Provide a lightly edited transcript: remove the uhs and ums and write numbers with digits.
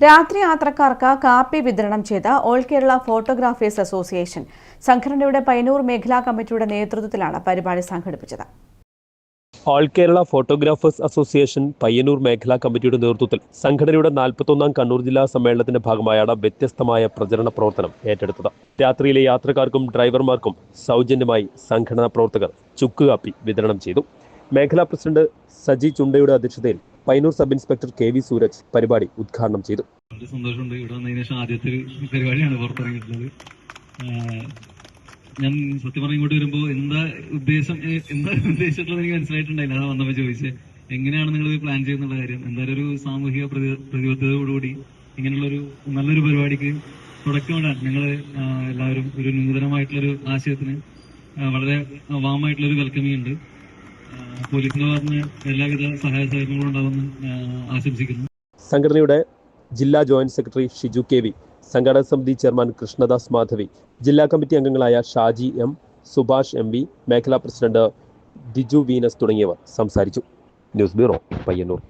രാത്രി യാത്രക്കാർക്ക് കാപ്പി വിതരണം ചെയ്ത ഓൾ കേരള ഫോട്ടോഗ്രാഫേഴ്സ് അസോസിയേഷൻ സംഘടനയുടെ പയ്യന്നൂർ മേഖലാ കമ്മിറ്റിയുടെ നേതൃത്വത്തിലാണ് പരിപാടി സംഘടിപ്പിച്ചത്. All Kerala photographers association Payyanur മേഖലാ കമ്മിറ്റിയുടെ നേതൃത്വത്തിൽ സംഘടനയുടെ 41ാം കണ്ണൂർ ജില്ലാ സമ്മേളനത്തിന്റെ ഭാഗമായാണ് വ്യത്യസ്തമായ പ്രചരണ പ്രവർത്തനം ഏറ്റെടുത്തത്. രാത്രിയിലെ യാത്രക്കാർക്കും ഡ്രൈവർമാർക്കും സൗജന്യമായി സംഘടനാ പ്രവർത്തകർ ചുക്കുകാപ്പി വിതരണം ചെയ്തു. മേഖലാ പ്രസിഡന്റ് സജി ചുണ്ടയുടെ അധ്യക്ഷതയിൽ പയ്യന്നൂർ സബ് ഇൻസ്പെക്ടർ കെ.വി. സൂരജ് പരിപാടി ഉദ്ഘാടനം ചെയ്തു. വളരെ സന്തോഷമുണ്ട്. ഇവിടെ വന്നതിന് ശേഷം ആദ്യത്തെ ഒരു പരിപാടിയാണ് പുറത്തിറങ്ങിയിട്ടുള്ളത്. ഞാൻ സത്യം പറഞ്ഞ ഇങ്ങോട്ട് വരുമ്പോൾ എന്താ ഉദ്ദേശിച്ചിട്ടുള്ളത് എനിക്ക് മനസ്സിലായിട്ടുണ്ടായില്ല. അതാ വന്നപ്പോൾ ചോദിച്ചത് എങ്ങനെയാണ് നിങ്ങൾ പ്ലാൻ ചെയ്യുന്നുള്ള കാര്യം. എന്തായാലും ഒരു സാമൂഹിക പ്രതിബദ്ധതയോടുകൂടി ഇങ്ങനെയുള്ളൊരു നല്ലൊരു പരിപാടിക്ക് തുടക്കമിടാൻ നിങ്ങൾ എല്ലാവരും ഒരു നൂതനമായിട്ടുള്ളൊരു ആശയത്തിന് വളരെ വാമായിട്ടുള്ളൊരു വെൽക്കമിംഗ് ഉണ്ട്. പോലീസിന്റെ ഭാഗത്ത് എല്ലാവിധ സഹായ സഹകരണങ്ങളും ഉണ്ടാവുമെന്ന് ആശംസിക്കുന്നു. സംഘടനയുടെ ജില്ലാ ജോയിന്റ് സെക്രട്ടറി ഷിജു കെ.വി, സംഘാടക സമിതി ചെയർമാൻ കൃഷ്ണദാസ് മാധവി, ജില്ലാ കമ്മിറ്റി അംഗങ്ങളായ ഷാജി എം, സുഭാഷ് എം.വി, മേഖലാ പ്രസിഡന്റ് ദിജു വീനസ് തുടങ്ങിയവർ സംസാരിച്ചു. News bureau, Payyanur.